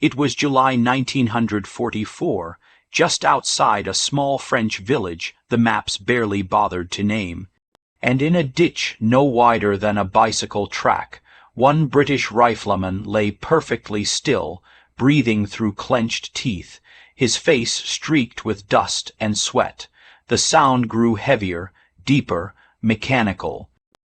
It was July 1944, just outside a small French village the maps barely bothered to name, and in a ditch no wider than a bicycle track, one British rifleman lay perfectly still, breathing through clenched teeth, his face streaked with dust and sweat. The sound grew heavier, deeper, mechanical.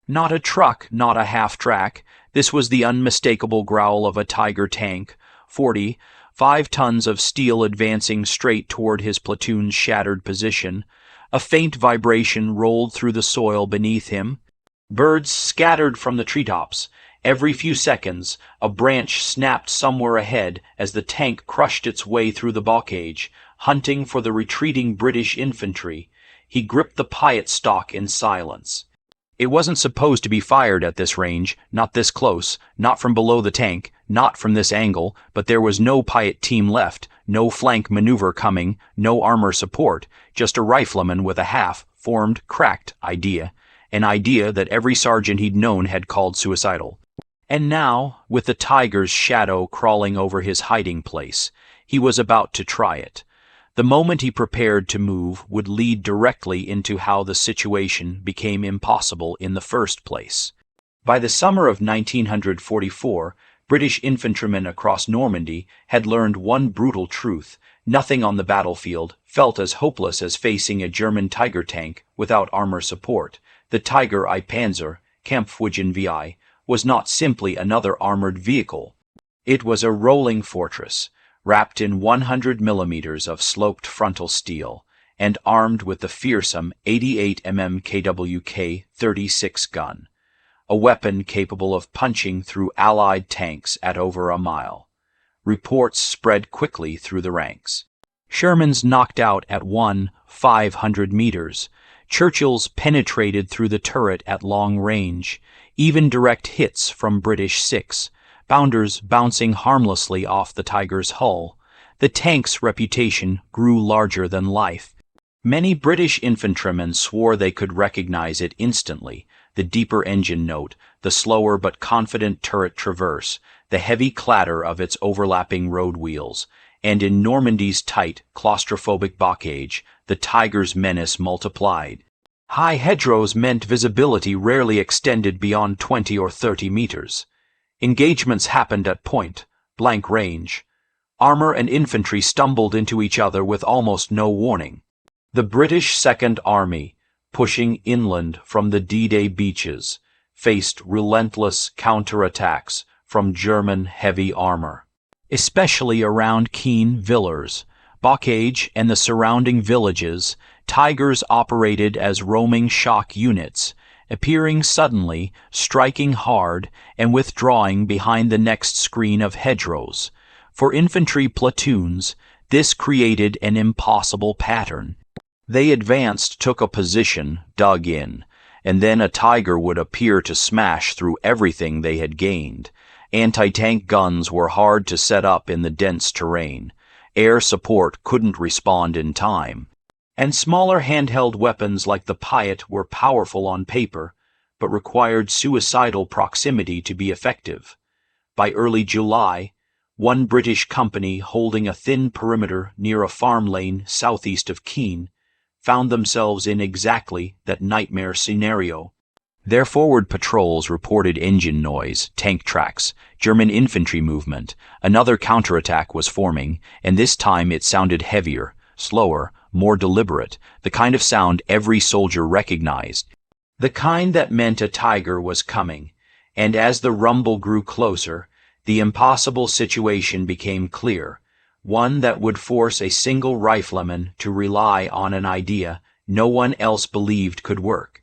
Not a truck, not a half-track. This was the unmistakable growl of a Tiger tank, 5 tons of steel advancing straight toward his platoon's shattered position. A faint vibration rolled through the soil beneath him. Birds scattered from the treetops. Every few seconds, a branch snapped somewhere ahead as the tank crushed its way through the bocage, hunting for the retreating British infantry. He gripped the piot stock in silence. It wasn't supposed to be fired at this range, not this close, not from below the tank, not from this angle, but there was no piot team left, no flank maneuver coming, no armor support, just a rifleman with a half-formed, cracked idea, an idea that every sergeant he'd known had called suicidal. And now, with the Tiger's shadow crawling over his hiding place, he was about to try it. The moment he prepared to move would lead directly into how the situation became impossible in the first place. By the summer of 1944, British infantrymen across Normandy had learned one brutal truth: nothing on the battlefield felt as hopeless as facing a German Tiger tank without armor support. The Tiger I Panzer, Kampfwagen VI, was not simply another armored vehicle. It was a rolling fortress, wrapped in 100 millimeters of sloped frontal steel, and armed with the fearsome 88 mm KWK 36 gun, a weapon capable of punching through Allied tanks at over a mile. Reports spread quickly through the ranks. Sherman's knocked out at 500 meters. Churchill's penetrated through the turret at long range, even direct hits from British 6, Bounders bouncing harmlessly off the Tiger's hull. The tank's reputation grew larger than life. Many British infantrymen swore they could recognize it instantly: the deeper engine note, the slower but confident turret traverse, the heavy clatter of its overlapping road wheels. And in Normandy's tight, claustrophobic bocage, the Tiger's menace multiplied. High hedgerows meant visibility rarely extended beyond 20 or 30 meters. Engagements happened at point-blank range. Armor and infantry stumbled into each other with almost no warning. The British Second Army, pushing inland from the D-Day beaches, faced relentless counterattacks from German heavy armor, especially around Keen Villers, Bocage, and the surrounding villages. Tigers operated as roaming shock units, appearing suddenly, striking hard, and withdrawing behind the next screen of hedgerows. For infantry platoons, this created an impossible pattern. They advanced, took a position, dug in, and then a Tiger would appear to smash through everything they had gained. Anti-tank guns were hard to set up in the dense terrain. Air support couldn't respond in time. And smaller handheld weapons like the piot were powerful on paper, but required suicidal proximity to be effective. By early July, one British company holding a thin perimeter near a farm lane southeast of Keene found themselves in exactly that nightmare scenario. Their forward patrols reported engine noise, tank tracks, German infantry movement. Another counterattack was forming, and this time it sounded heavier, slower, more deliberate, the kind of sound every soldier recognized, the kind that meant a Tiger was coming. And as the rumble grew closer, the impossible situation became clear, one that would force a single rifleman to rely on an idea no one else believed could work.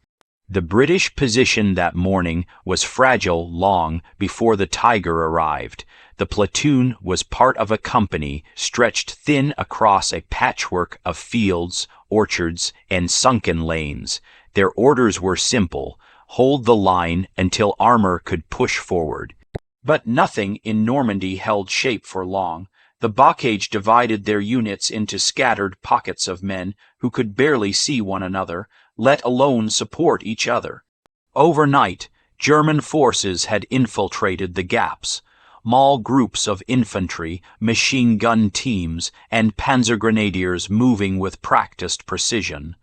The British position that morning was fragile long before the Tiger arrived. The platoon was part of a company stretched thin across a patchwork of fields, orchards, and sunken lanes. Their orders were simple: hold the line until armor could push forward. But nothing in Normandy held shape for long. The bocage divided their units into scattered pockets of men who could barely see one another, let alone support each other. Overnight, German forces had infiltrated the gaps. small groups of infantry, machine gun teams, and panzer grenadiers moving with practiced precision.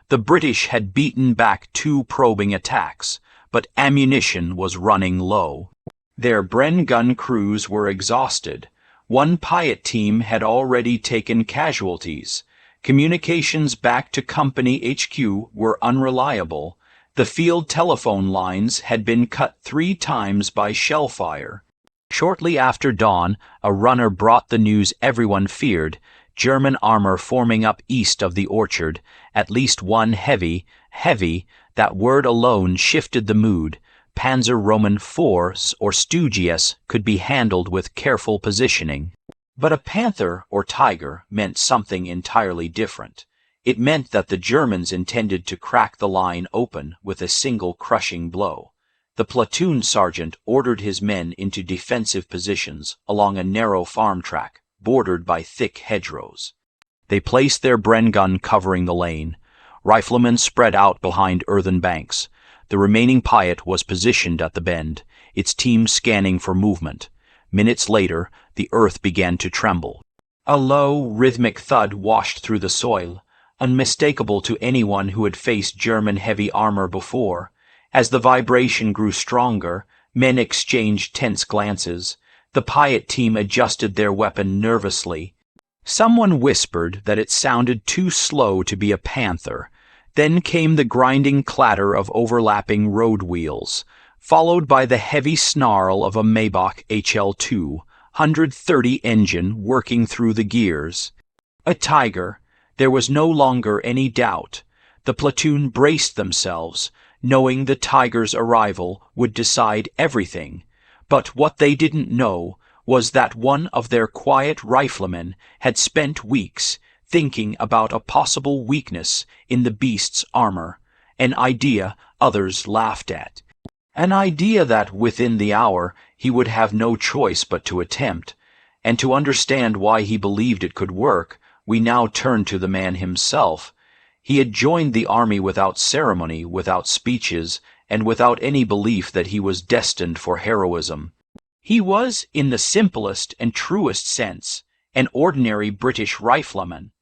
The British had beaten back 2 probing attacks, but ammunition was running low. Their Bren gun crews were exhausted. 1 Piat team had already taken casualties. Communications back to Company HQ were unreliable. The field telephone lines had been cut 3 times by shell fire. Shortly after dawn, a runner brought the news everyone feared: German armor forming up east of the orchard, at least 1 heavy. That word alone shifted the mood. Panzer Roman IVs or Stugies could be handled with careful positioning. But a panther or tiger meant something entirely different. It meant that the Germans intended to crack the line open with a single crushing blow. The platoon sergeant ordered his men into defensive positions along a narrow farm track, bordered by thick hedgerows. They placed their Bren gun covering the lane. Riflemen spread out behind earthen banks. The remaining Piat was positioned at the bend, its team scanning for movement. Minutes later, the earth began to tremble. A low, rhythmic thud washed through the soil, unmistakable to anyone who had faced German heavy armor before. As the vibration grew stronger, men exchanged tense glances. The Piat team adjusted their weapon nervously. Someone whispered that it sounded too slow to be a panther. Then came the grinding clatter of overlapping road wheels, followed by the heavy snarl of a Maybach HL2, 130 engine working through the gears. A tiger. There was no longer any doubt. The platoon braced themselves, knowing the tiger's arrival would decide everything. But what they didn't know was that one of their quiet riflemen had spent weeks thinking about a possible weakness in the beast's armor, an idea others laughed at. An idea that within the hour he would have no choice but to attempt. And to understand why he believed it could work, we now turn to the man himself. He had joined the army without ceremony, without speeches, and without any belief that he was destined for heroism. He was, in the simplest and truest sense, an ordinary British rifleman,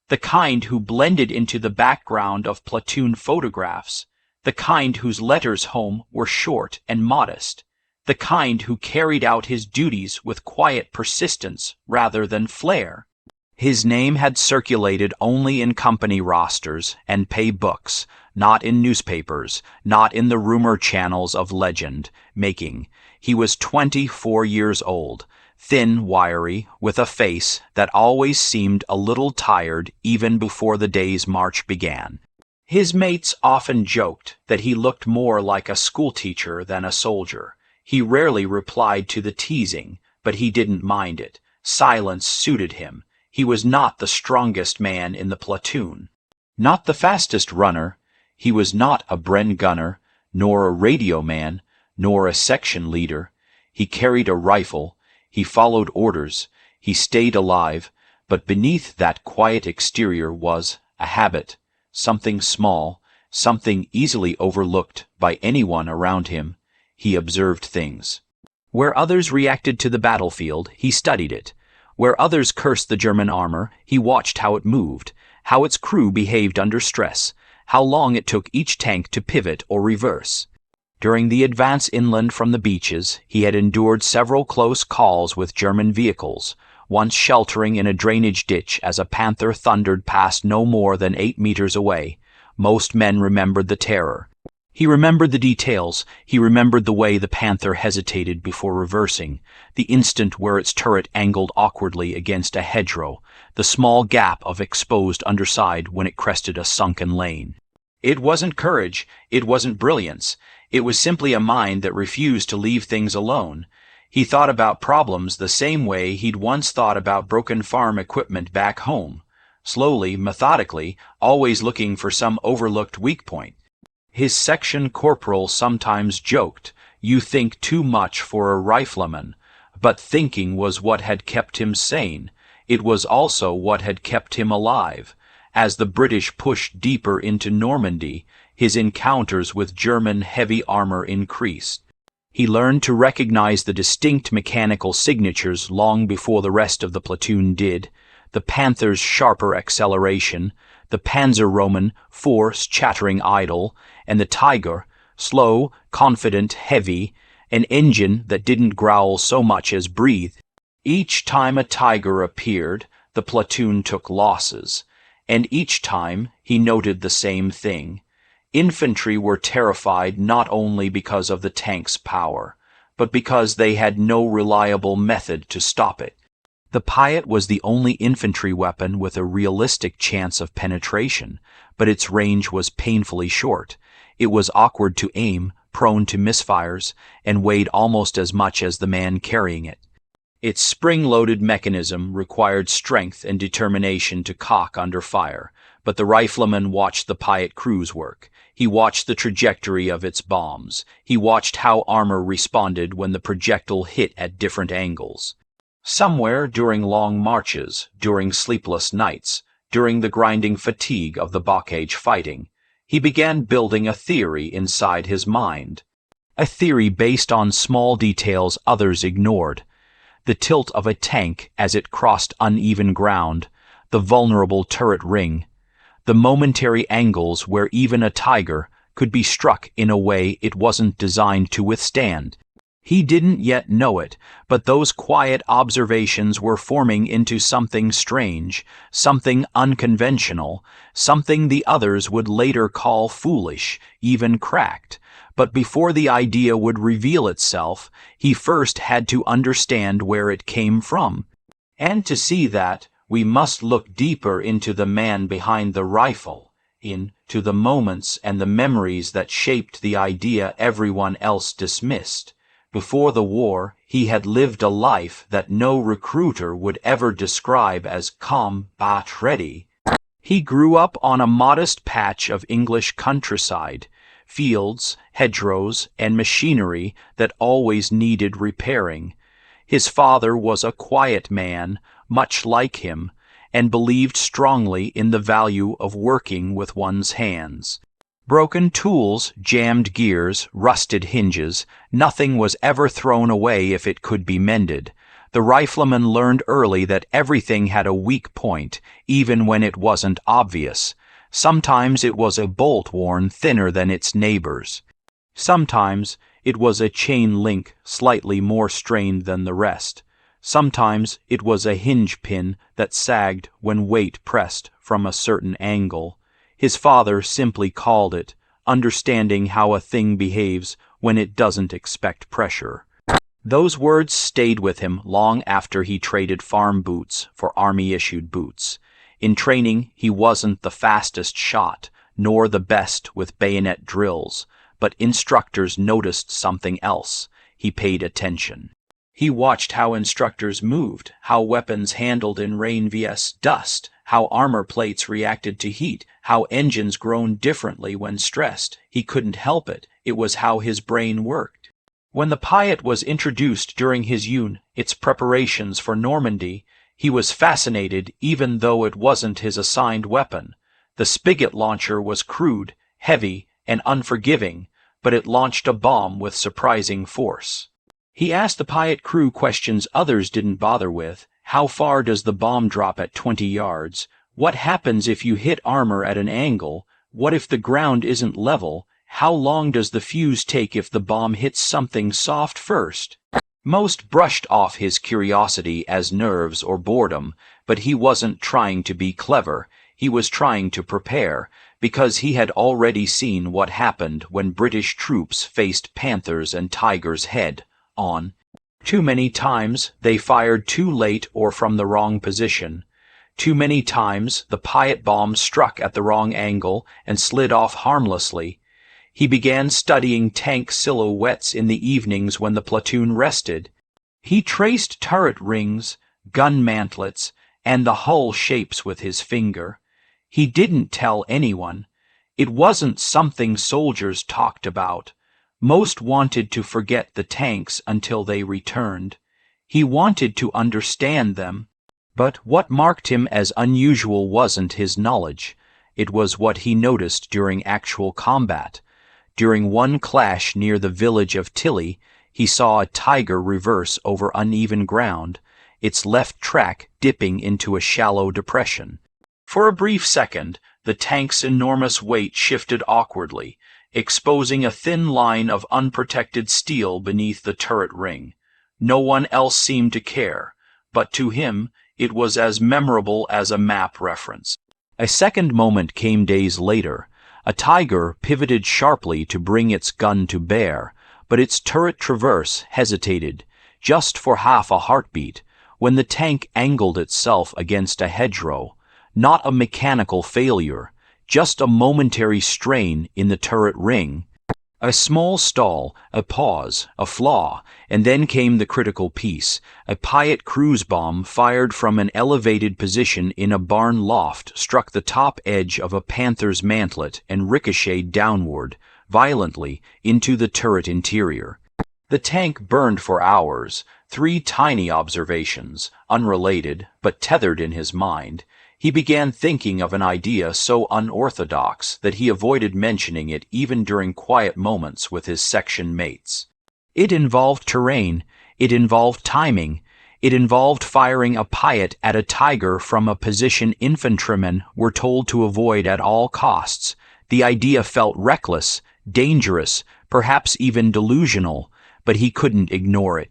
the kind who blended into the background of platoon photographs, the kind whose letters home were short and modest, the kind who carried out his duties with quiet persistence rather than flair. His name had circulated only in company rosters and pay books, not in newspapers, not in the rumor channels of legend making. He was 24 years old, thin, wiry, with a face that always seemed a little tired even before the day's march began. His mates often joked that he looked more like a schoolteacher than a soldier. He rarely replied to the teasing, but he didn't mind it. Silence suited him. He was not the strongest man in the platoon, not the fastest runner. He was not a Bren gunner, nor a radio man, nor a section leader. He carried a rifle. He followed orders. He stayed alive. But beneath that quiet exterior was a habit, something small, something easily overlooked by anyone around him. He observed things. Where others reacted to the battlefield, he studied it. Where others cursed the German armor, he watched how it moved, how its crew behaved under stress, how long it took each tank to pivot or reverse. During the advance inland from the beaches, he had endured several close calls with German vehicles, once sheltering in a drainage ditch as a panther thundered past no more than 8 meters away. Most men remembered the terror. He remembered the details. He remembered the way the panther hesitated before reversing, the instant where its turret angled awkwardly against a hedgerow, the small gap of exposed underside when it crested a sunken lane. It wasn't courage. It wasn't brilliance. It was simply a mind that refused to leave things alone. He thought about problems the same way he'd once thought about broken farm equipment back home. Slowly, methodically, always looking for some overlooked weak point. His section corporal sometimes joked, "You think too much for a rifleman." But thinking was what had kept him sane. It was also what had kept him alive. As the British pushed deeper into Normandy, his encounters with German heavy armor increased. He learned to recognize the distinct mechanical signatures long before the rest of the platoon did: the Panther's sharper acceleration, the Panzer-Roman force chattering idle, and the Tiger, slow, confident, heavy, an engine that didn't growl so much as breathe. Each time a Tiger appeared, the platoon took losses, and each time he noted the same thing. Infantry were terrified not only because of the tank's power, but because they had no reliable method to stop it. The Piat was the only infantry weapon with a realistic chance of penetration, but its range was painfully short. It was awkward to aim, prone to misfires, and weighed almost as much as the man carrying it. Its spring-loaded mechanism required strength and determination to cock under fire, but the rifleman watched the Piat crew's work. He watched the trajectory of its bombs. He watched how armor responded when the projectile hit at different angles. Somewhere during long marches, during sleepless nights, during the grinding fatigue of the Bocage fighting, he began building a theory inside his mind. A theory based on small details others ignored: the tilt of a tank as it crossed uneven ground, the vulnerable turret ring, the momentary angles where even a Tiger could be struck in a way it wasn't designed to withstand. He didn't yet know it, but those quiet observations were forming into something strange, something unconventional, something the others would later call foolish, even cracked. But before the idea would reveal itself, he first had to understand where it came from. And to see that, we must look deeper into the man behind the rifle, into the moments and the memories that shaped the idea everyone else dismissed. Before the war, he had lived a life that no recruiter would ever describe as combat-ready. He grew up on a modest patch of English countryside, fields, hedgerows, and machinery that always needed repairing. His father was a quiet man, much like him, and believed strongly in the value of working with one's hands. Broken tools, jammed gears, rusted hinges, nothing was ever thrown away if it could be mended. The rifleman learned early that everything had a weak point, even when it wasn't obvious. Sometimes it was a bolt worn thinner than its neighbors. Sometimes it was a chain link slightly more strained than the rest. Sometimes it was a hinge pin that sagged when weight pressed from a certain angle. His father simply called it understanding how a thing behaves when it doesn't expect pressure. Those words stayed with him long after he traded farm boots for army-issued boots. In training, he wasn't the fastest shot, nor the best with bayonet drills, but instructors noticed something else. He paid attention. He watched how instructors moved, how weapons handled in rain vs. dust, how armor plates reacted to heat, how engines groaned differently when stressed. He couldn't help it. It was how his brain worked. When the Piat was introduced during his its preparations for Normandy, he was fascinated even though it wasn't his assigned weapon. The spigot launcher was crude, heavy, and unforgiving, but it launched a bomb with surprising force. He asked the Piat crew questions others didn't bother with. How far does the bomb drop at 20 yards? What happens if you hit armor at an angle? What if the ground isn't level? How long does the fuse take if the bomb hits something soft first? Most brushed off his curiosity as nerves or boredom, but he wasn't trying to be clever. He was trying to prepare, because he had already seen what happened when British troops faced Panthers and Tigers head-on. Too many times they fired too late or from the wrong position. Too many times the Piat bomb struck at the wrong angle and slid off harmlessly. He began studying tank silhouettes in the evenings when the platoon rested. He traced turret rings, gun mantlets, and the hull shapes with his finger. He didn't tell anyone. It wasn't something soldiers talked about. Most wanted to forget the tanks until they returned. He wanted to understand them. But what marked him as unusual wasn't his knowledge. It was what he noticed during actual combat. During one clash near the village of Tilly, he saw a tiger reverse over uneven ground, its left track dipping into a shallow depression. For a brief second, the tank's enormous weight shifted awkwardly, exposing a thin line of unprotected steel beneath the turret ring. No one else seemed to care, but to him it was as memorable as a map reference. A second moment came days later. A tiger pivoted sharply to bring its gun to bear, but its turret traverse hesitated, just for half a heartbeat, when the tank angled itself against a hedgerow. Not a mechanical failure, just a momentary strain in the turret ring. A small stall, a pause, a flaw, and then came the critical piece. A Piat cruise bomb fired from an elevated position in a barn loft struck the top edge of a panther's mantlet and ricocheted downward, violently, into the turret interior. The tank burned for hours, 3 tiny observations, unrelated, but tethered in his mind. He began thinking of an idea so unorthodox that he avoided mentioning it even during quiet moments with his section mates. It involved terrain, it involved timing, it involved firing a Piat at a tiger from a position infantrymen were told to avoid at all costs. The idea felt reckless, dangerous, perhaps even delusional, but he couldn't ignore it.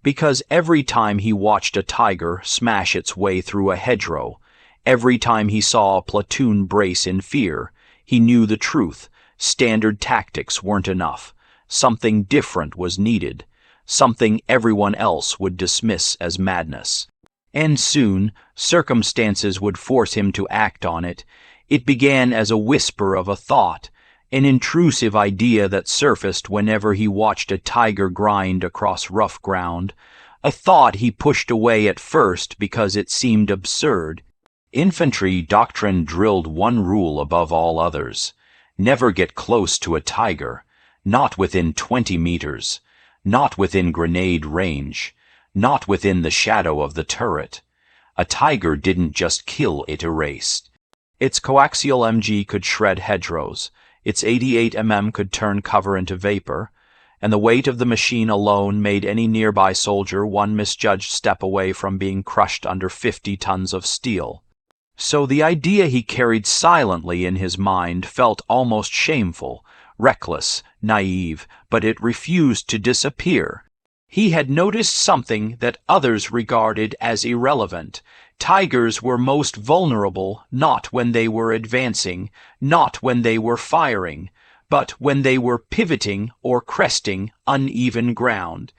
Because every time he watched a tiger smash its way through a hedgerow, every time he saw a platoon brace in fear, he knew the truth. Standard tactics weren't enough. Something different was needed. Something everyone else would dismiss as madness. And soon, circumstances would force him to act on it. It began as a whisper of a thought, an intrusive idea that surfaced whenever he watched a tiger grind across rough ground. A thought he pushed away at first because it seemed absurd. Infantry doctrine drilled one rule above all others: never get close to a tiger, not within 20 meters, not within grenade range, not within the shadow of the turret. A tiger didn't just kill, it erased. Its coaxial MG could shred hedgerows, its 88 mm could turn cover into vapor, and the weight of the machine alone made any nearby soldier one misjudged step away from being crushed under 50 tons of steel. So the idea he carried silently in his mind felt almost shameful, reckless, naive, but it refused to disappear. He had noticed something that others regarded as irrelevant. Tigers were most vulnerable not when they were advancing, not when they were firing, but when they were pivoting or cresting uneven ground.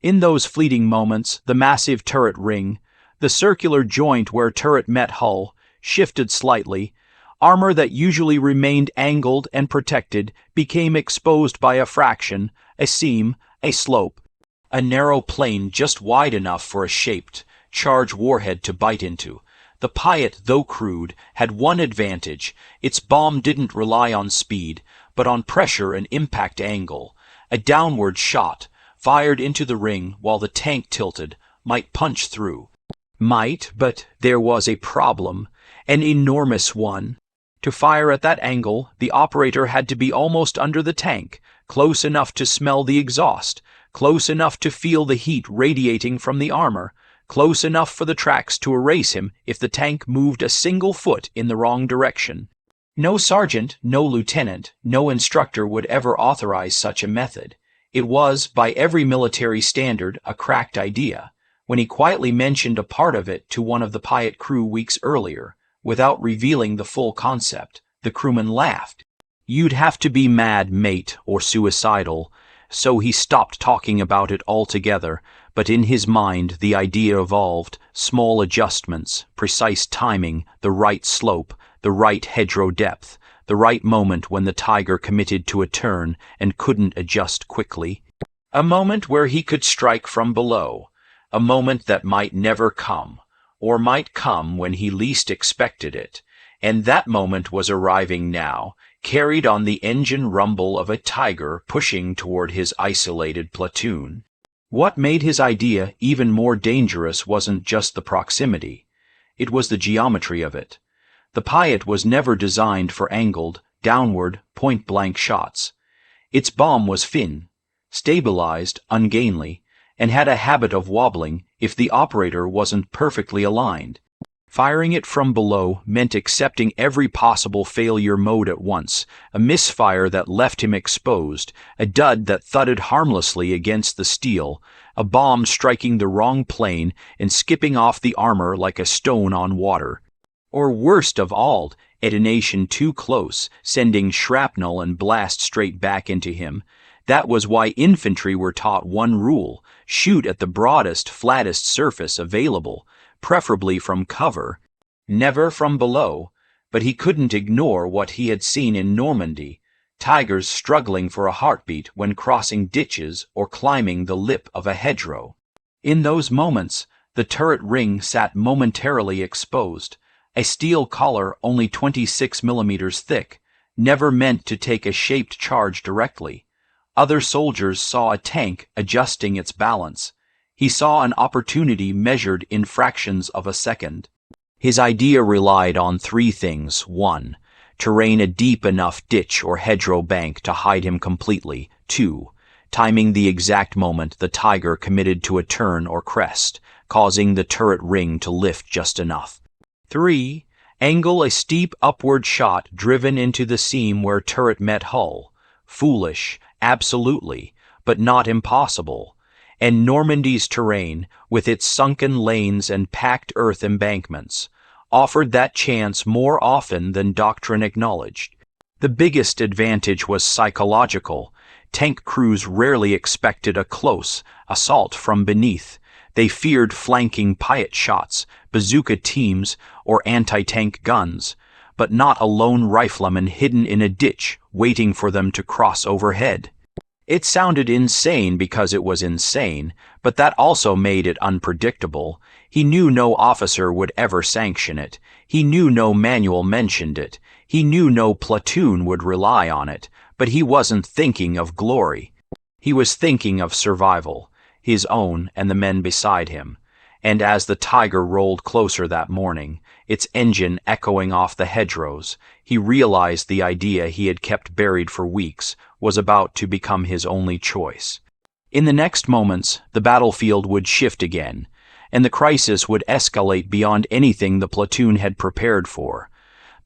In those fleeting moments, the massive turret ring, the circular joint where turret met hull, shifted slightly. Armor that usually remained angled and protected became exposed by a fraction, a seam, a slope. A narrow plane just wide enough for a shaped, charge warhead to bite into. The Piat, though crude, had one advantage. Its bomb didn't rely on speed, but on pressure and impact angle. A downward shot, fired into the ring while the tank tilted, might punch through. Might, but there was a problem. An enormous one. To fire at that angle, the operator had to be almost under the tank, close enough to smell the exhaust, close enough to feel the heat radiating from the armor, close enough for the tracks to erase him if the tank moved a single foot in the wrong direction. No sergeant, no lieutenant, no instructor would ever authorize such a method. It was, by every military standard, a cracked idea. When he quietly mentioned a part of it to one of the Piat crew weeks earlier, without revealing the full concept, the crewman laughed. You'd have to be mad, mate, or suicidal. So he stopped talking about it altogether, but in his mind the idea evolved, small adjustments, precise timing, the right slope, the right hedgerow depth, the right moment when the tiger committed to a turn and couldn't adjust quickly. A moment where he could strike from below, a moment that might never come, or might come when he least expected it, and that moment was arriving now, carried on the engine rumble of a tiger pushing toward his isolated platoon. What made his idea even more dangerous wasn't just the proximity. It was the geometry of it. The Piat was never designed for angled, downward, point-blank shots. Its bomb was thin, stabilized, ungainly, and had a habit of wobbling if the operator wasn't perfectly aligned. Firing it from below meant accepting every possible failure mode at once, a misfire that left him exposed, a dud that thudded harmlessly against the steel, a bomb striking the wrong plane and skipping off the armor like a stone on water. Or worst of all, detonation too close, sending shrapnel and blast straight back into him. That was why infantry were taught one rule: shoot at the broadest, flattest surface available, preferably from cover, never from below. But he couldn't ignore what he had seen in Normandy: tigers struggling for a heartbeat when crossing ditches or climbing the lip of a hedgerow. In those moments, the turret ring sat momentarily exposed, a steel collar only 26 millimeters thick, never meant to take a shaped charge directly. Other soldiers saw a tank adjusting its balance. He saw an opportunity measured in fractions of a second. His idea relied on three things. 1. Terrain a deep enough ditch or hedgerow bank to hide him completely. 2. Timing the exact moment the tiger committed to a turn or crest, causing the turret ring to lift just enough. 3. Angle a steep upward shot driven into the seam where turret met hull. Foolish, absolutely, but not impossible. And Normandy's terrain, with its sunken lanes and packed earth embankments, offered that chance more often than doctrine acknowledged. The biggest advantage was psychological. Tank crews rarely expected a close assault from beneath. They feared flanking Piat shots, bazooka teams, or anti-tank guns, but not a lone rifleman hidden in a ditch waiting for them to cross overhead. It sounded insane because it was insane, but that also made it unpredictable. He knew no officer would ever sanction it. He knew no manual mentioned it. He knew no platoon would rely on it. But he wasn't thinking of glory. He was thinking of survival, his own and the men beside him. And as the tiger rolled closer that morning, its engine echoing off the hedgerows, he realized the idea he had kept buried for weeks was about to become his only choice. In the next moments, the battlefield would shift again, and the crisis would escalate beyond anything the platoon had prepared for.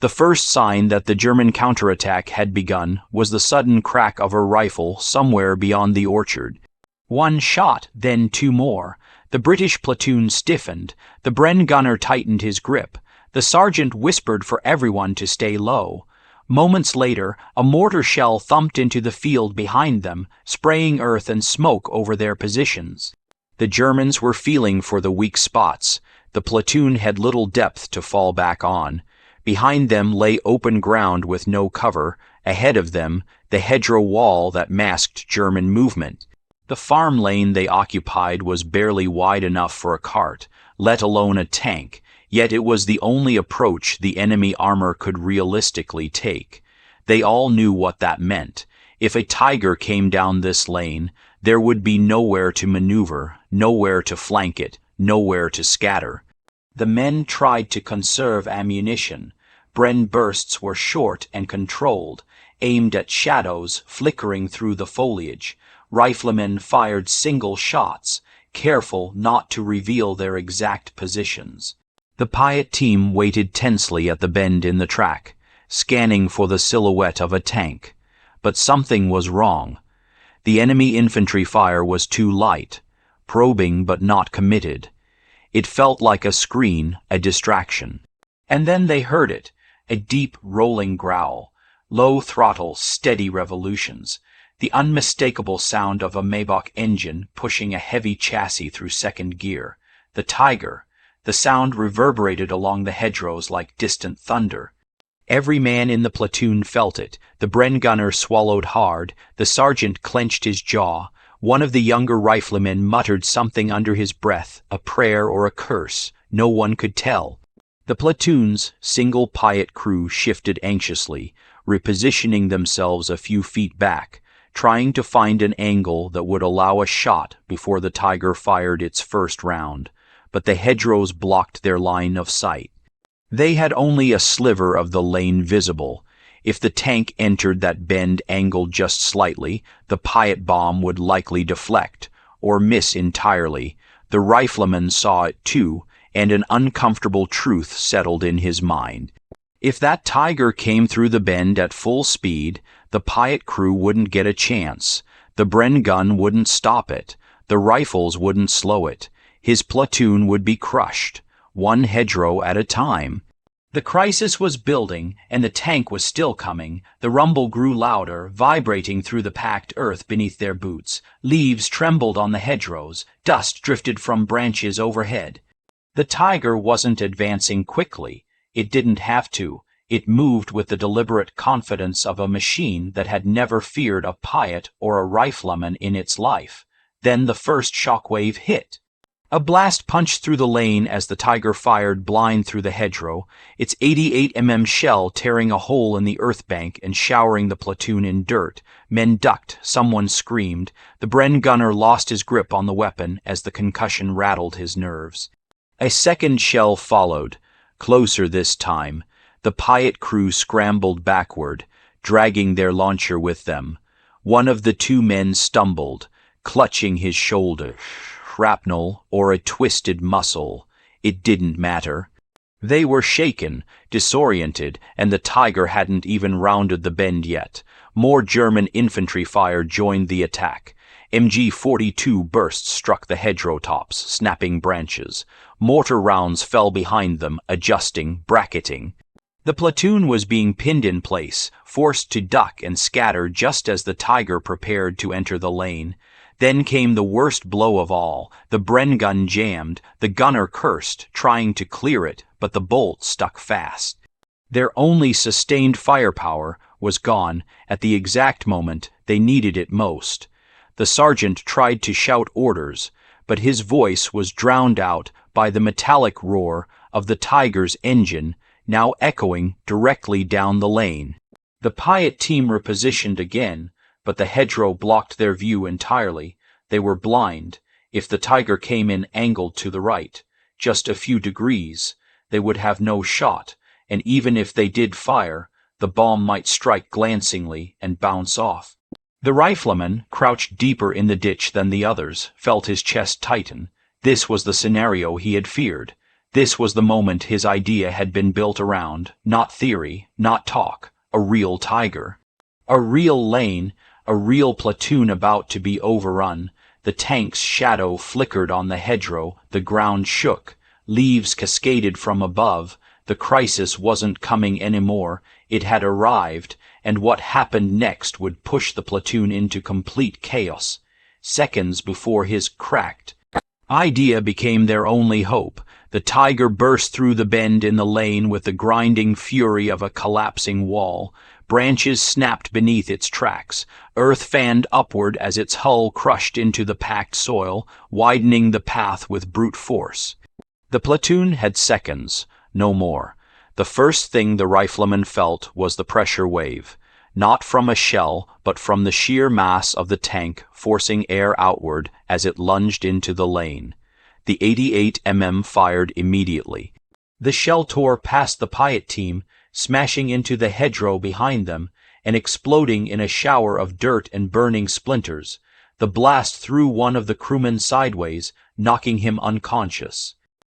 The first sign that the German counterattack had begun was the sudden crack of a rifle somewhere beyond the orchard. One shot, then two more. The British platoon stiffened. The Bren gunner tightened his grip. The sergeant whispered for everyone to stay low. Moments later, a mortar shell thumped into the field behind them, spraying earth and smoke over their positions. The Germans were feeling for the weak spots. The platoon had little depth to fall back on. Behind them lay open ground with no cover. Ahead of them, the hedgerow wall that masked German movement. The farm lane they occupied was barely wide enough for a cart, let alone a tank, yet it was the only approach the enemy armor could realistically take. They all knew what that meant. If a tiger came down this lane, there would be nowhere to maneuver, nowhere to flank it, nowhere to scatter. The men tried to conserve ammunition. Bren bursts were short and controlled, aimed at shadows flickering through the foliage. Riflemen fired single shots, careful not to reveal their exact positions. The Piat team waited tensely at the bend in the track, scanning for the silhouette of a tank. But something was wrong. The enemy infantry fire was too light, probing but not committed. It felt like a screen, a distraction. And then they heard it, a deep rolling growl, low throttle, steady revolutions, the unmistakable sound of a Maybach engine pushing a heavy chassis through second gear. The tiger. The sound reverberated along the hedgerows like distant thunder. Every man in the platoon felt it. The Bren gunner swallowed hard. The sergeant clenched his jaw. One of the younger riflemen muttered something under his breath, a prayer or a curse. No one could tell. The platoon's single Piat crew shifted anxiously, repositioning themselves a few feet back, trying to find an angle that would allow a shot before the tiger fired its first round. But the hedgerows blocked their line of sight. They had only a sliver of the lane visible. If the tank entered that bend angled just slightly, the Piat bomb would likely deflect, or miss entirely. The rifleman saw it too, and an uncomfortable truth settled in his mind. If that Tiger came through the bend at full speed, the Piat crew wouldn't get a chance. The Bren gun wouldn't stop it. The rifles wouldn't slow it. His platoon would be crushed, one hedgerow at a time. The crisis was building, and the tank was still coming. The rumble grew louder, vibrating through the packed earth beneath their boots. Leaves trembled on the hedgerows. Dust drifted from branches overhead. The Tiger wasn't advancing quickly. It didn't have to. It moved with the deliberate confidence of a machine that had never feared a Piat or a rifleman in its life. Then the first shockwave hit. A blast punched through the lane as the Tiger fired blind through the hedgerow, its 88mm shell tearing a hole in the earth bank and showering the platoon in dirt. Men ducked, someone screamed. The Bren gunner lost his grip on the weapon as the concussion rattled his nerves. A second shell followed, closer this time. The Piat crew scrambled backward, dragging their launcher with them. One of the two men stumbled, clutching his shoulder. Shrapnel or a twisted muscle. It didn't matter. They were shaken, disoriented, and the Tiger hadn't even rounded the bend yet. More German infantry fire joined the attack. MG-42 bursts struck the hedgerow tops, snapping branches. Mortar rounds fell behind them, adjusting, bracketing. The platoon was being pinned in place, forced to duck and scatter just as the Tiger prepared to enter the lane. Then came the worst blow of all. The Bren gun jammed. The gunner cursed, trying to clear it, but the bolt stuck fast. Their only sustained firepower was gone at the exact moment they needed it most. The sergeant tried to shout orders, but his voice was drowned out by the metallic roar of the Tiger's engine, now echoing directly down the lane. The Piat team repositioned again, but the hedgerow blocked their view entirely. They were blind. If the Tiger came in angled to the right, just a few degrees, they would have no shot, and even if they did fire, the bomb might strike glancingly and bounce off. The rifleman, crouched deeper in the ditch than the others, felt his chest tighten. This was the scenario he had feared. This was the moment his idea had been built around, not theory, not talk, a real Tiger. A real lane, a real platoon about to be overrun. The tank's shadow flickered on the hedgerow, the ground shook, leaves cascaded from above. The crisis wasn't coming anymore, it had arrived, and what happened next would push the platoon into complete chaos. Seconds before his cracked idea became their only hope. The Tiger burst through the bend in the lane with the grinding fury of a collapsing wall. Branches snapped beneath its tracks. Earth fanned upward as its hull crushed into the packed soil, widening the path with brute force. The platoon had seconds, no more. The first thing the rifleman felt was the pressure wave, not from a shell, but from the sheer mass of the tank forcing air outward as it lunged into the lane. The 88mm fired immediately. The shell tore past the Piat team, smashing into the hedgerow behind them and exploding in a shower of dirt and burning splinters. The blast threw one of the crewmen sideways, knocking him unconscious.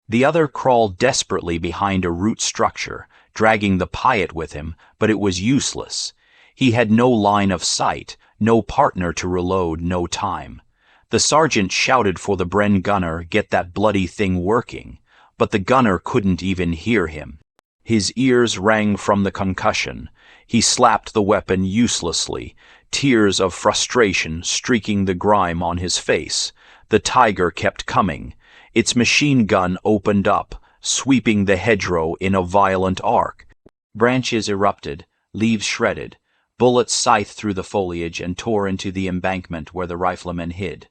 The other crawled desperately behind a root structure, dragging the Piat with him, but it was useless. He had no line of sight, no partner to reload, no time. The sergeant shouted for the Bren gunner, "Get that bloody thing working," but the gunner couldn't even hear him. His ears rang from the concussion. He slapped the weapon uselessly, tears of frustration streaking the grime on his face. The Tiger kept coming. Its machine gun opened up, sweeping the hedgerow in a violent arc. Branches erupted, leaves shredded. Bullets scythed through the foliage and tore into the embankment where the riflemen hid.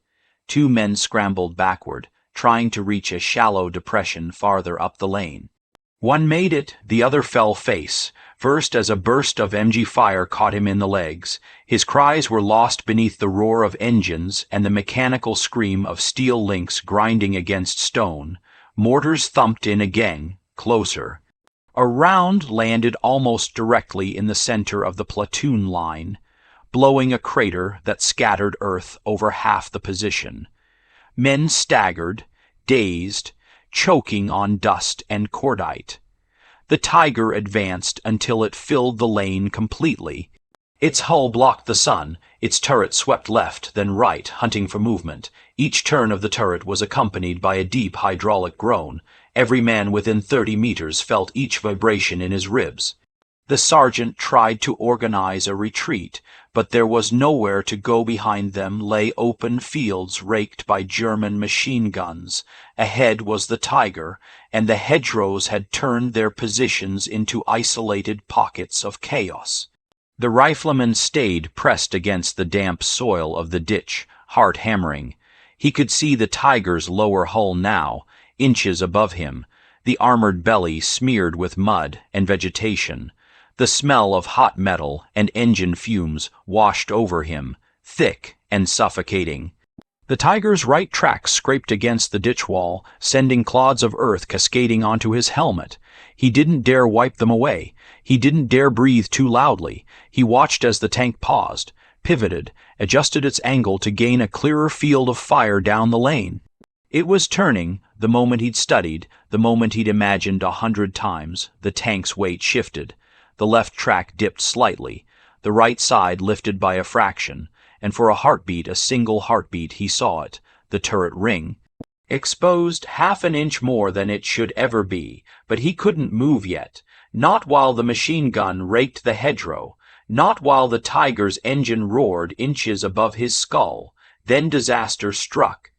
Two men scrambled backward, trying to reach a shallow depression farther up the lane. One made it, the other fell face, first as a burst of MG fire caught him in the legs. His cries were lost beneath the roar of engines and the mechanical scream of steel links grinding against stone. Mortars thumped in again, closer. A round landed almost directly in the center of the platoon line, blowing a crater that scattered earth over half the position. Men staggered, dazed, choking on dust and cordite. The Tiger advanced until it filled the lane completely. Its hull blocked the sun, its turret swept left, then right, hunting for movement. Each turn of the turret was accompanied by a deep hydraulic groan. Every man within 30 meters felt each vibration in his ribs. The sergeant tried to organize a retreat, but there was nowhere to go. Behind them lay open fields raked by German machine guns. Ahead was the Tiger, and the hedgerows had turned their positions into isolated pockets of chaos. The rifleman stayed pressed against the damp soil of the ditch, heart hammering. He could see the Tiger's lower hull now, inches above him, the armored belly smeared with mud and vegetation. The smell of hot metal and engine fumes washed over him, thick and suffocating. The Tiger's right track scraped against the ditch wall, sending clods of earth cascading onto his helmet. He didn't dare wipe them away. He didn't dare breathe too loudly. He watched as the tank paused, pivoted, adjusted its angle to gain a clearer field of fire down the lane. It was turning, the moment he'd studied, the moment he'd imagined 100 times. The tank's weight shifted. The left track dipped slightly, the right side lifted by a fraction, and for a heartbeat, a single heartbeat, he saw it, the turret ring, exposed half an inch more than it should ever be, but he couldn't move yet, not while the machine gun raked the hedgerow, not while the Tiger's engine roared inches above his skull. Then disaster struck.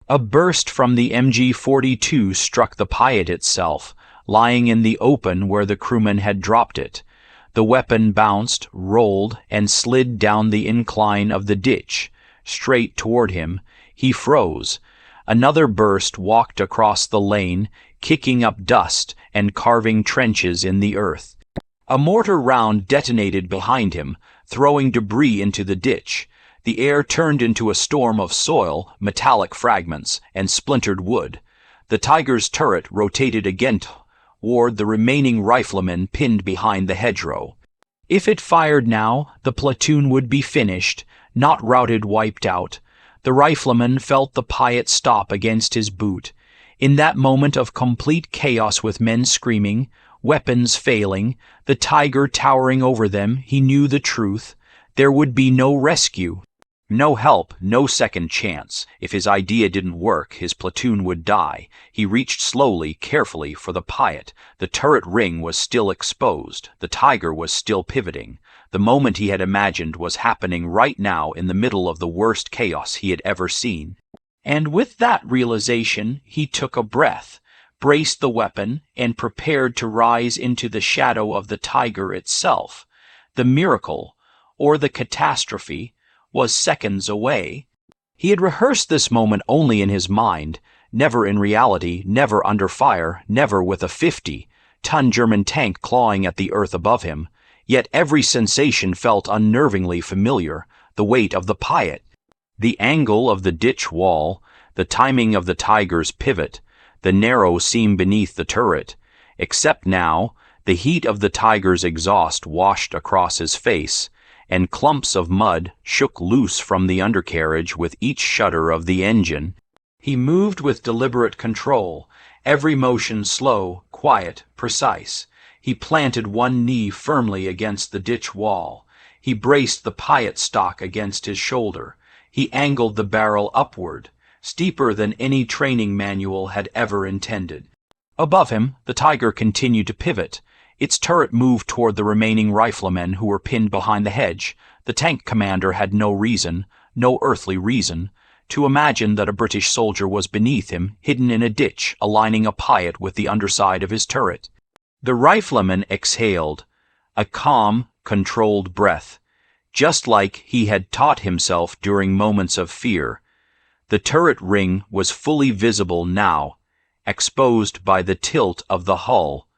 A burst from the MG-42 struck the Piat itself, lying in the open where the crewman had dropped it. The weapon bounced, rolled, and slid down the incline of the ditch, straight toward him. He froze. Another burst walked across the lane, kicking up dust and carving trenches in the earth. A mortar round detonated behind him, throwing debris into the ditch. The air turned into a storm of soil, metallic fragments, and splintered wood. The Tiger's turret rotated again toward the remaining riflemen pinned behind the hedgerow. If it fired now, the platoon would be finished, not routed, wiped out. The rifleman felt the Piat stop against his boot. In that moment of complete chaos, with men screaming, weapons failing, the Tiger towering over them, he knew the truth. There would be no rescue. No help, no second chance. If his idea didn't work, his platoon would die. He reached slowly, carefully, for the Piat. The turret ring was still exposed. The Tiger was still pivoting. The moment he had imagined was happening right now in the middle of the worst chaos he had ever seen. And with that realization, he took a breath, braced the weapon, and prepared to rise into the shadow of the Tiger itself. The miracle, or the catastrophe, was seconds away. He had rehearsed this moment only in his mind, never in reality, never under fire, never with a 50-ton German tank clawing at the earth above him. Yet every sensation felt unnervingly familiar, the weight of the Piat, the angle of the ditch wall, the timing of the Tiger's pivot, the narrow seam beneath the turret. Except now, the heat of the Tiger's exhaust washed across his face, and clumps of mud shook loose from the undercarriage with each shudder of the engine. He moved with deliberate control, every motion slow, quiet, precise. He planted one knee firmly against the ditch wall. He braced the Piat stock against his shoulder. He angled the barrel upward, steeper than any training manual had ever intended. Above him, the Tiger continued to pivot. Its turret moved toward the remaining riflemen who were pinned behind the hedge. The tank commander had no reason, no earthly reason, to imagine that a British soldier was beneath him, hidden in a ditch, aligning a Piat with the underside of his turret. The rifleman exhaled, a calm, controlled breath, just like he had taught himself during moments of fear. The turret ring was fully visible now, exposed by the tilt of the hull.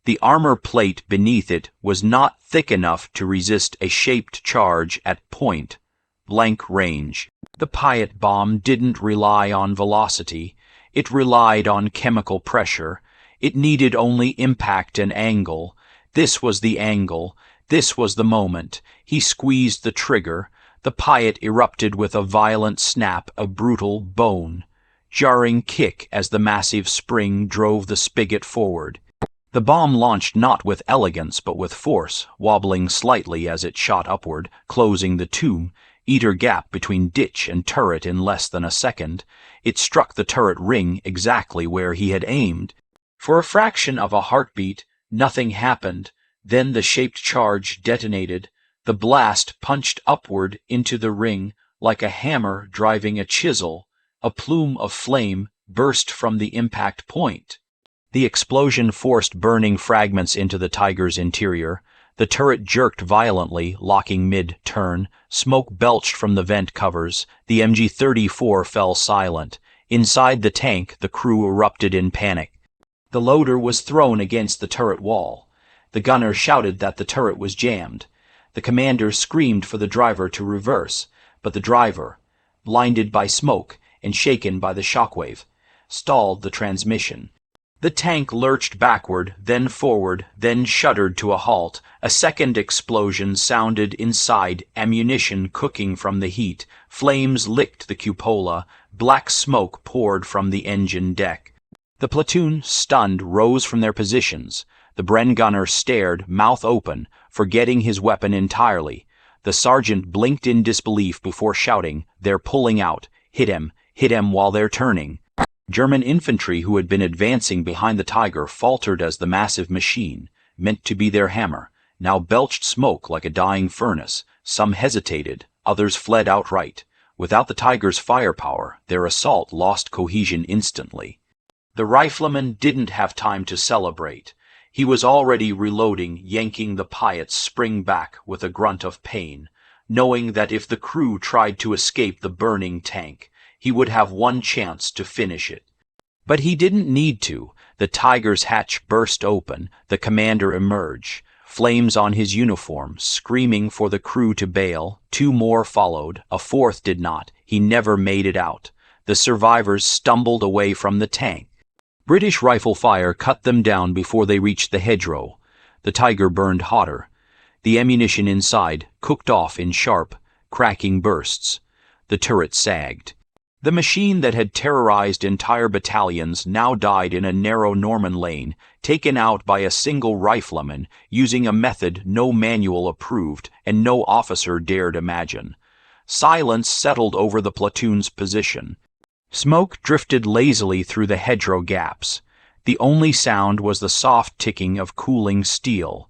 The armor plate beneath it was not thick enough to resist a shaped charge at point-blank range. The Piat bomb didn't rely on velocity. It relied on chemical pressure. It needed only impact and angle. This was the angle. This was the moment. He squeezed the trigger. The Piat erupted with a violent snap of brutal bone. Jarring kick as the massive spring drove the spigot forward. The bomb launched not with elegance but with force, wobbling slightly as it shot upward, closing the two-meter gap between ditch and turret in less than a second. It struck the turret ring exactly where he had aimed. For a fraction of a heartbeat, nothing happened. Then the shaped charge detonated. The blast punched upward into the ring like a hammer driving a chisel. A plume of flame burst from the impact point. The explosion forced burning fragments into the Tiger's interior. The turret jerked violently, locking mid-turn. Smoke belched from the vent covers. The MG-34 fell silent. Inside the tank, the crew erupted in panic. The loader was thrown against the turret wall. The gunner shouted that the turret was jammed. The commander screamed for the driver to reverse, but the driver, blinded by smoke and shaken by the shockwave, stalled the transmission. The tank lurched backward, then forward, then shuddered to a halt. A second explosion sounded inside, ammunition cooking from the heat. Flames licked the cupola. Black smoke poured from the engine deck. The platoon, stunned, rose from their positions. The Bren gunner stared, mouth open, forgetting his weapon entirely. The sergeant blinked in disbelief before shouting, "They're pulling out. Hit him while they're turning." German infantry who had been advancing behind the Tiger faltered as the massive machine, meant to be their hammer, now belched smoke like a dying furnace. Some hesitated, others fled outright. Without the Tiger's firepower, their assault lost cohesion instantly. The rifleman didn't have time to celebrate. He was already reloading, yanking the Piat's spring back with a grunt of pain, knowing that if the crew tried to escape the burning tank, he would have one chance to finish it. But he didn't need to. The Tiger's hatch burst open. The commander emerged, flames on his uniform, screaming for the crew to bail. Two more followed. A fourth did not. He never made it out. The survivors stumbled away from the tank. British rifle fire cut them down before they reached the hedgerow. The Tiger burned hotter. The ammunition inside cooked off in sharp, cracking bursts. The turret sagged. The machine that had terrorized entire battalions now died in a narrow Norman lane, taken out by a single rifleman, using a method no manual approved and no officer dared imagine. Silence settled over the platoon's position. Smoke drifted lazily through the hedgerow gaps. The only sound was the soft ticking of cooling steel.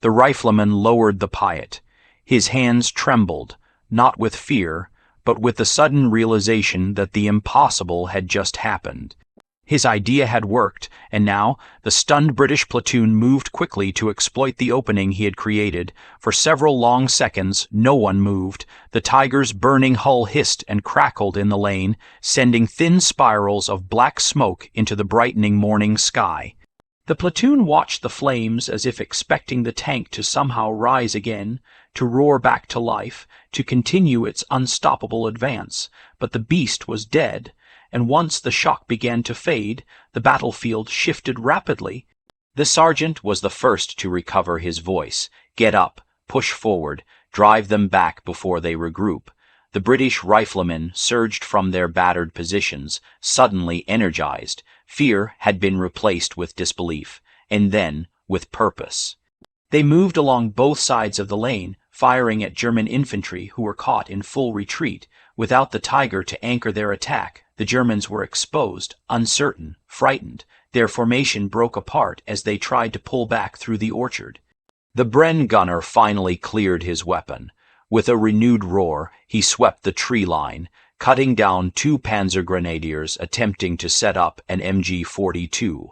The rifleman lowered the Piat. His hands trembled, not with fear, but with the sudden realization that the impossible had just happened. His idea had worked, and now the stunned British platoon moved quickly to exploit the opening he had created. For several long seconds, no one moved. The Tiger's burning hull hissed and crackled in the lane, sending thin spirals of black smoke into the brightening morning sky. The platoon watched the flames as if expecting the tank to somehow rise again, to roar back to life, to continue its unstoppable advance. But the beast was dead, and once the shock began to fade, the battlefield shifted rapidly. The sergeant was the first to recover his voice. Get up, push forward, drive them back before they regroup. The British riflemen surged from their battered positions, suddenly energized. Fear had been replaced with disbelief, and then with purpose. They moved along both sides of the lane, firing at German infantry who were caught in full retreat. Without the Tiger to anchor their attack, the Germans were exposed, uncertain, frightened. Their formation broke apart as they tried to pull back through the orchard. The Bren gunner finally cleared his weapon. With a renewed roar, he swept the tree line, cutting down two panzer grenadiers attempting to set up an MG-42.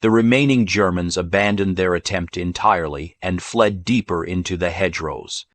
The remaining Germans abandoned their attempt entirely and fled deeper into the hedgerows.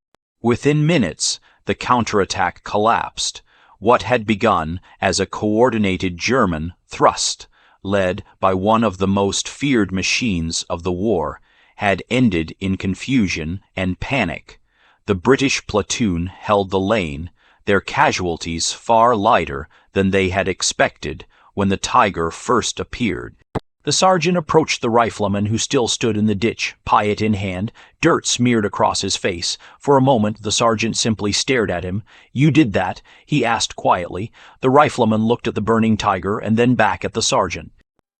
Within minutes, the counterattack collapsed. What had begun as a coordinated German thrust, led by one of the most feared machines of the war, had ended in confusion and panic. The British platoon held the lane, their casualties far lighter than they had expected when the Tiger first appeared. The sergeant approached the rifleman who still stood in the ditch, piet in hand, dirt smeared across his face. For a moment the sergeant simply stared at him. "You did that?" he asked quietly. The rifleman looked at the burning tiger and then back at the sergeant.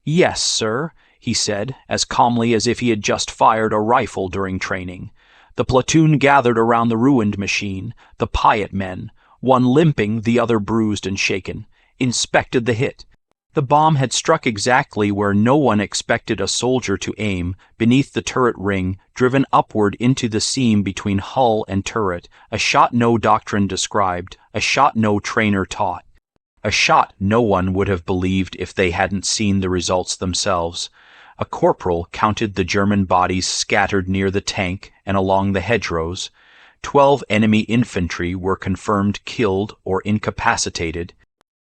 "Yes, sir," he said, as calmly as if he had just fired a rifle during training. The platoon gathered around the ruined machine, the piet men, one limping, the other bruised and shaken, inspected the hit. The bomb had struck exactly where no one expected a soldier to aim, beneath the turret ring, driven upward into the seam between hull and turret, a shot no doctrine described, a shot no trainer taught. A shot no one would have believed if they hadn't seen the results themselves. A corporal counted the German bodies scattered near the tank and along the hedgerows. 12 enemy infantry were confirmed killed or incapacitated.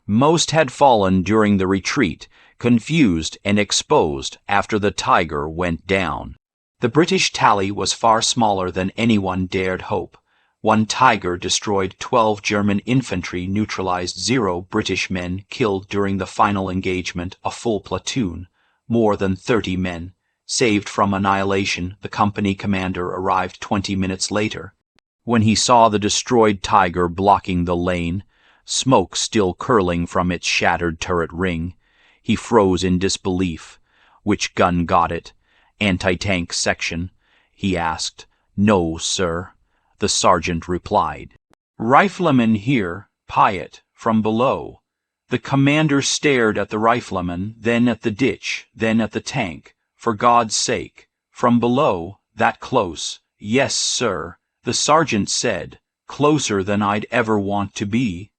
Most had fallen during the retreat, confused and exposed after the tiger went down. The British tally was far smaller than anyone dared hope. One tiger destroyed 12 German infantry, neutralized 0 British men killed during the final engagement, a full platoon, more than 30 men. Saved from annihilation, the company commander arrived 20 minutes later. When he saw the destroyed tiger blocking the lane, smoke still curling from its shattered turret ring, he froze in disbelief. "Which gun got it? Anti-tank section?" he asked. "No, sir," the sergeant replied. "Rifleman here, piet, from below." The commander stared at the rifleman, then at the ditch, then at the tank. "For God's sake, from below, that close?" "Yes, sir," the sergeant said, "closer than I'd ever want to be."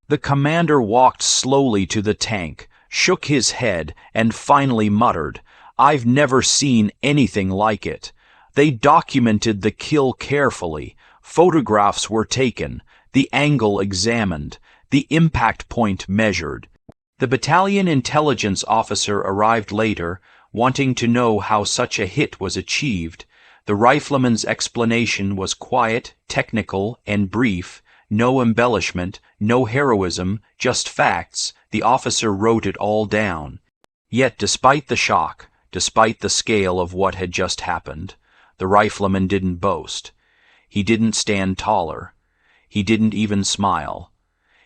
The commander walked slowly to the tank, shook his head, and finally muttered, "I've never seen anything like it." They documented the kill carefully. Photographs were taken, the angle examined, the impact point measured. The battalion intelligence officer arrived later, wanting to know how such a hit was achieved. The rifleman's explanation was quiet, technical, and brief. No embellishment, no heroism, just facts. The officer wrote it all down. Yet despite the shock, despite the scale of what had just happened, the rifleman didn't boast. He didn't stand taller. He didn't even smile.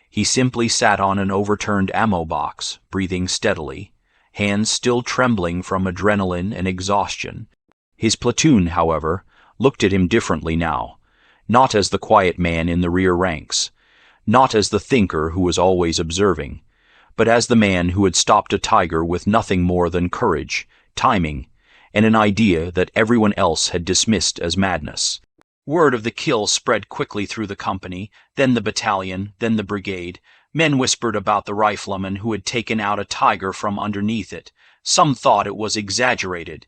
He simply sat on an overturned ammo box, breathing steadily, hands still trembling from adrenaline and exhaustion. His platoon, however, looked at him differently now. Not as the quiet man in the rear ranks, not as the thinker who was always observing, but as the man who had stopped a tiger with nothing more than courage, timing, and an idea that everyone else had dismissed as madness. Word of the kill spread quickly through the company, then the battalion, then the brigade. Men whispered about the rifleman who had taken out a tiger from underneath it. Some thought it was exaggerated.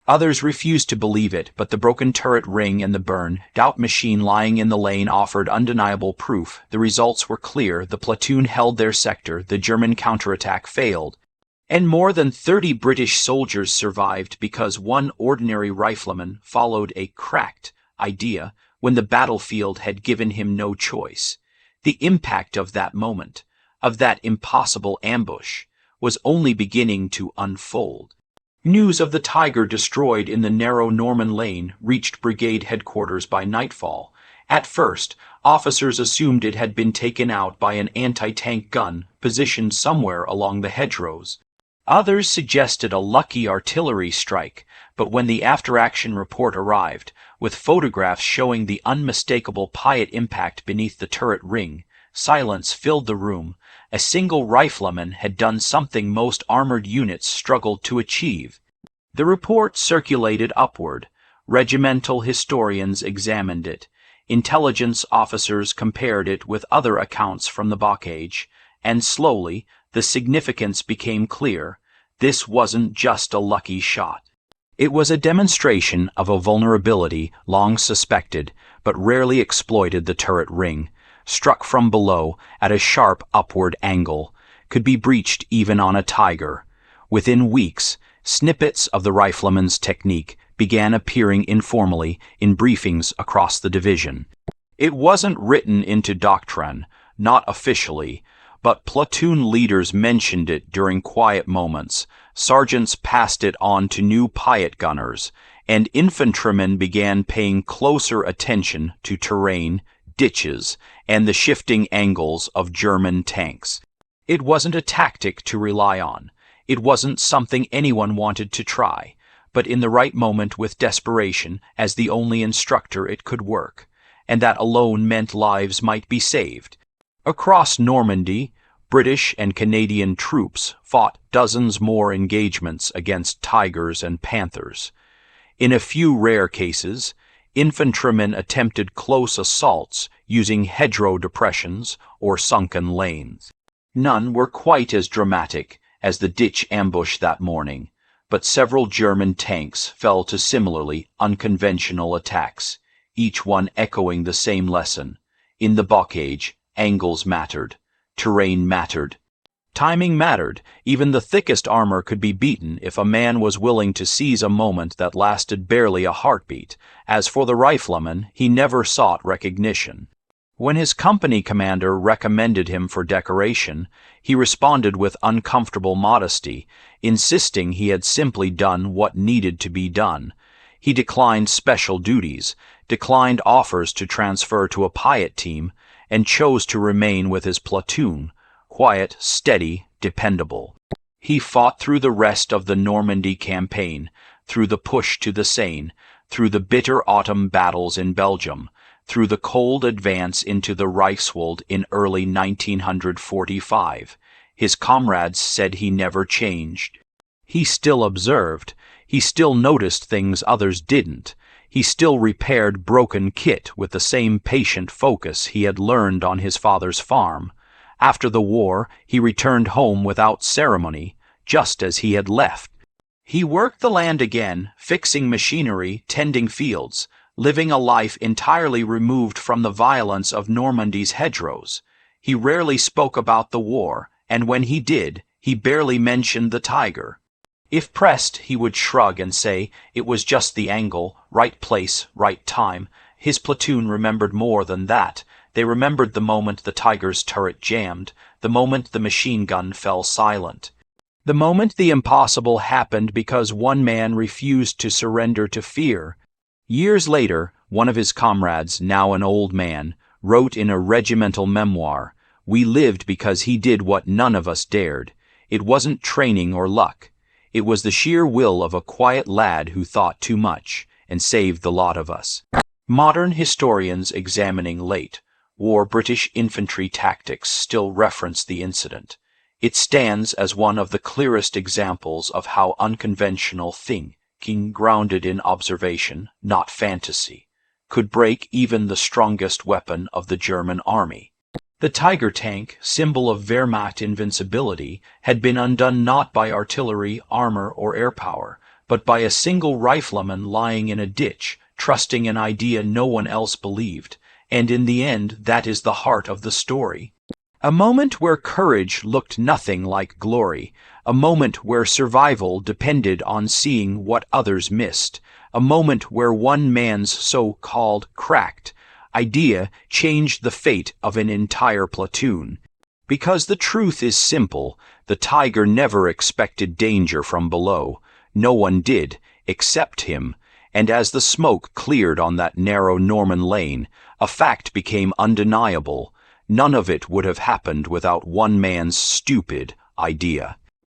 Others refused to believe it, but the broken turret ring and the burned out machine lying in the lane offered undeniable proof. The results were clear. The platoon held their sector. The German counterattack failed. And more than 30 British soldiers survived because one ordinary rifleman followed a cracked idea when the battlefield had given him no choice. The impact of that moment, of that impossible ambush, was only beginning to unfold. News of the tiger destroyed in the narrow Norman lane reached brigade headquarters by nightfall. At first, officers assumed it had been taken out by an anti-tank gun positioned somewhere along the hedgerows. Others suggested a lucky artillery strike, but when the after-action report arrived, with photographs showing the unmistakable piet impact beneath the turret ring, silence filled the room. A single rifleman had done something most armored units struggled to achieve. The report circulated upward. Regimental historians examined it. Intelligence officers compared it with other accounts from the Bocage, and slowly the significance became clear. This wasn't just a lucky shot. It was a demonstration of a vulnerability long suspected, but rarely exploited. The turret ring, struck from below at a sharp upward angle, could be breached even on a tiger. Within weeks, snippets of the rifleman's technique began appearing informally in briefings across the division. It wasn't written into doctrine, not officially, but platoon leaders mentioned it during quiet moments. sergeants passed it on to new piot gunners, and infantrymen began paying closer attention to terrain, ditches, and the shifting angles of German tanks. It wasn't a tactic to rely on. It wasn't something anyone wanted to try, but in the right moment with desperation as the only instructor it could work, and that alone meant lives might be saved. Across Normandy, British and Canadian troops fought dozens more engagements against tigers and panthers. In a few rare cases, infantrymen attempted close assaults using hedgerow depressions or sunken lanes. None were quite as dramatic as the ditch ambush that morning, but several German tanks fell to similarly unconventional attacks, each one echoing the same lesson. In the bocage, angles mattered. Terrain mattered. Timing mattered. Even the thickest armor could be beaten if a man was willing to seize a moment that lasted barely a heartbeat. As for the rifleman, he never sought recognition. When his company commander recommended him for decoration, he responded with uncomfortable modesty, insisting he had simply done what needed to be done. He declined special duties, declined offers to transfer to a piot team, and chose to remain with his platoon, quiet, steady, dependable. He fought through the rest of the Normandy campaign, through the push to the Seine, through the bitter autumn battles in Belgium, through the cold advance into the Reichswald in early 1945. His comrades said he never changed. He still observed. He still noticed things others didn't. He still repaired broken kit with the same patient focus he had learned on his father's farm. After the war, he returned home without ceremony, just as he had left. He worked the land again, fixing machinery, tending fields, living a life entirely removed from the violence of Normandy's hedgerows. He rarely spoke about the war, and when he did, he barely mentioned the tiger. If pressed, he would shrug and say it was just the angle, right place, right time. His platoon remembered more than that. They remembered the moment the tiger's turret jammed, the moment the machine gun fell silent. The moment the impossible happened because one man refused to surrender to fear. Years later, one of his comrades, now an old man, wrote in a regimental memoir, "We lived because he did what none of us dared. It wasn't training or luck. It was the sheer will of a quiet lad who thought too much, and saved the lot of us." Modern historians examining late war British infantry tactics still reference the incident. It stands as one of the clearest examples of how unconventional thinking, grounded in observation, not fantasy, could break even the strongest weapon of the German army. The Tiger tank, symbol of Wehrmacht invincibility, had been undone not by artillery, armor, or air power, but by a single rifleman lying in a ditch, trusting an idea no one else believed, and in the end that is the heart of the story. A moment where courage looked nothing like glory, a moment where survival depended on seeing what others missed, a moment where one man's so-called cracked idea changed the fate of an entire platoon. Because the truth is simple, the tiger never expected danger from below. No one did, except him, and as the smoke cleared on that narrow Norman lane, a fact became undeniable. None of it would have happened without one man's stupid idea.